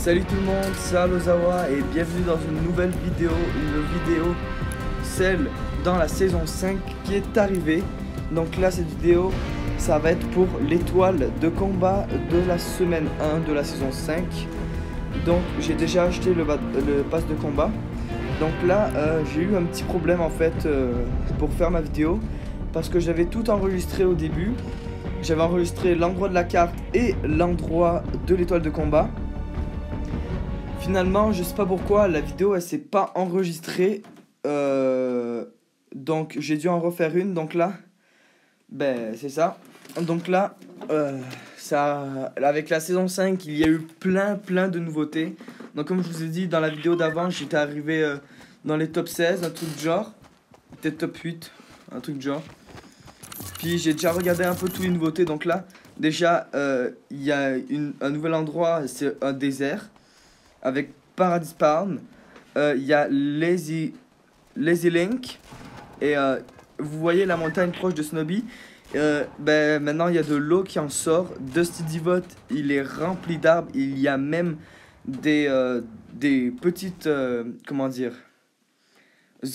Salut tout le monde, c'est Alozawa et bienvenue dans une nouvelle vidéo, celle dans la saison 5 qui est arrivée. Donc là cette vidéo, ça va être pour l'étoile de combat de la semaine 1 de la saison 5. Donc j'ai déjà acheté le pass de combat. Donc là j'ai eu un petit problème en fait pour faire ma vidéo, parce que j'avais tout enregistré au début. J'avais enregistré l'endroit de la carte et l'endroit de l'étoile de combat. Finalement, je sais pas pourquoi, la vidéo elle s'est pas enregistrée. Donc j'ai dû en refaire une. Donc là, ben c'est ça. Donc là, avec la saison 5, il y a eu plein de nouveautés. Donc comme je vous ai dit dans la vidéo d'avant, j'étais arrivé dans les top 16, un truc de genre. Peut-être top 8, un truc de genre. Puis j'ai déjà regardé un peu toutes les nouveautés. Donc là, déjà, il y a un nouvel endroit, c'est un désert avec Paradise Palm. Il y a Lazy Link. Et vous voyez la montagne proche de Snobby. Ben, maintenant, il y a de l'eau qui en sort. Dusty Divot, il est rempli d'arbres. Il y a même des petites, comment dire,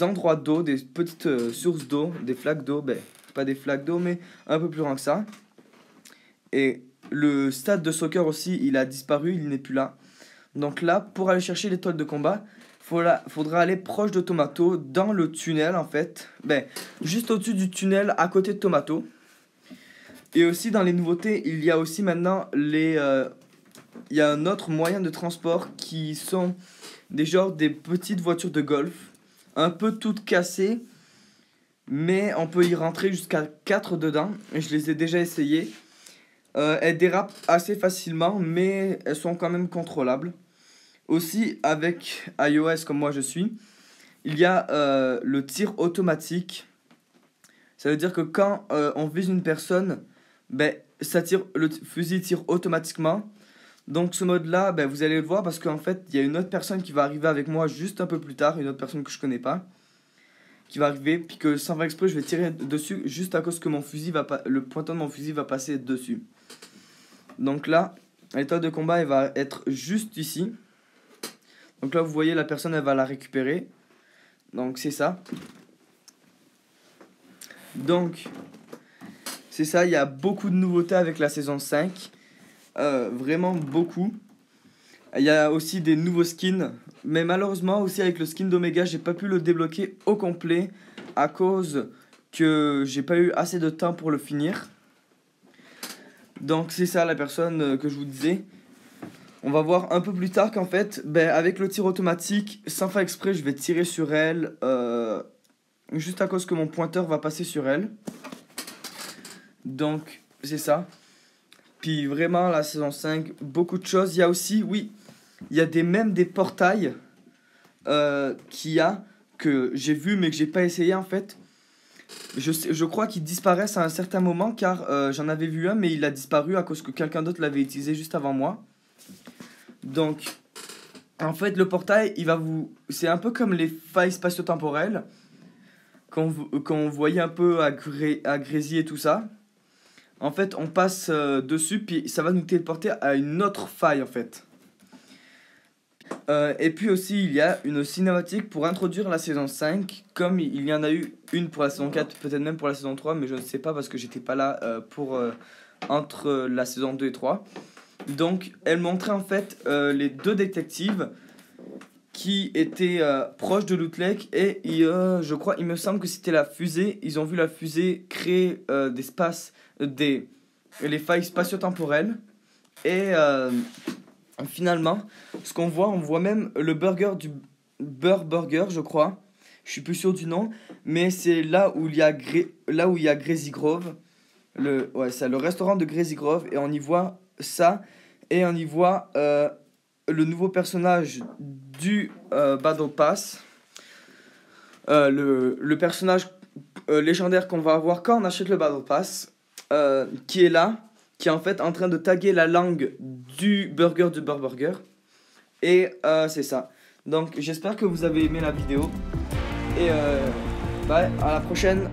endroits d'eau, des petites sources d'eau, des flaques d'eau. Ben, pas des flaques d'eau, mais un peu plus grand que ça. Et le stade de soccer aussi, il a disparu, il n'est plus là. Donc là, pour aller chercher l'étoile de combat, faudra aller proche de Tomato, dans le tunnel en fait. Ben, juste au-dessus du tunnel, à côté de Tomato. Et aussi dans les nouveautés, il y a aussi maintenant il y a un autre moyen de transport qui sont des petites voitures de golf. Un peu toutes cassées, mais on peut y rentrer jusqu'à 4 dedans. Et je les ai déjà essayées. Elles dérapent assez facilement, mais elles sont quand même contrôlables. Aussi, avec iOS comme moi je suis, il y a le tir automatique. Ça veut dire que quand on vise une personne, ben, le fusil tire automatiquement. Donc ce mode-là, ben, vous allez le voir parce qu'en fait, il y a une autre personne qui va arriver avec moi juste un peu plus tard, une autre personne que je connais pas, qui va arriver, puis que sans faire exprès, je vais tirer dessus juste à cause que le pointeur de mon fusil va passer dessus. Donc là, l'étoile de combat, elle va être juste ici. Donc là, vous voyez, la personne, elle va la récupérer. Donc c'est ça. Donc, c'est ça, il y a beaucoup de nouveautés avec la saison 5. Vraiment beaucoup. Il y a aussi des nouveaux skins. Mais malheureusement, aussi avec le skin d'Omega, j'ai pas pu le débloquer au complet à cause que j'ai pas eu assez de temps pour le finir. Donc c'est ça la personne que je vous disais. On va voir un peu plus tard qu'en fait, ben, avec le tir automatique, sans faire exprès, je vais tirer sur elle. Juste à cause que mon pointeur va passer sur elle. Donc c'est ça. Puis vraiment la saison 5, beaucoup de choses. Il y a aussi, oui, il y a même des portails que j'ai vu mais que j'ai pas essayé en fait. Je crois qu'ils disparaissent à un certain moment car j'en avais vu un mais il a disparu à cause que quelqu'un d'autre l'avait utilisé juste avant moi. Donc en fait le portail c'est un peu comme les failles spatio-temporelles qu'on voyait un peu à Grésy et tout ça. En fait on passe dessus puis ça va nous téléporter à une autre faille en fait. Et puis aussi il y a une cinématique pour introduire la saison 5, comme il y en a eu une pour la saison 4, peut-être même pour la saison 3, mais je ne sais pas parce que j'étais pas là entre la saison 2 et 3. Donc elle montrait en fait les deux détectives qui étaient proches de Loot Lake et je crois, il me semble que c'était la fusée. Ils ont vu la fusée créer les failles spatio-temporelles et finalement, ce qu'on voit, on voit même le burger du Burger, je crois. Je suis plus sûr du nom, mais c'est là où il y a Grazy Grove. C'est le restaurant de Grazy Grove et on y voit ça et on y voit le nouveau personnage du Battle Pass. Le personnage légendaire qu'on va avoir quand on achète le Battle Pass, qui est là, qui est en fait en train de taguer la langue du burger du Burger. Et c'est ça. Donc j'espère que vous avez aimé la vidéo. Et à la prochaine.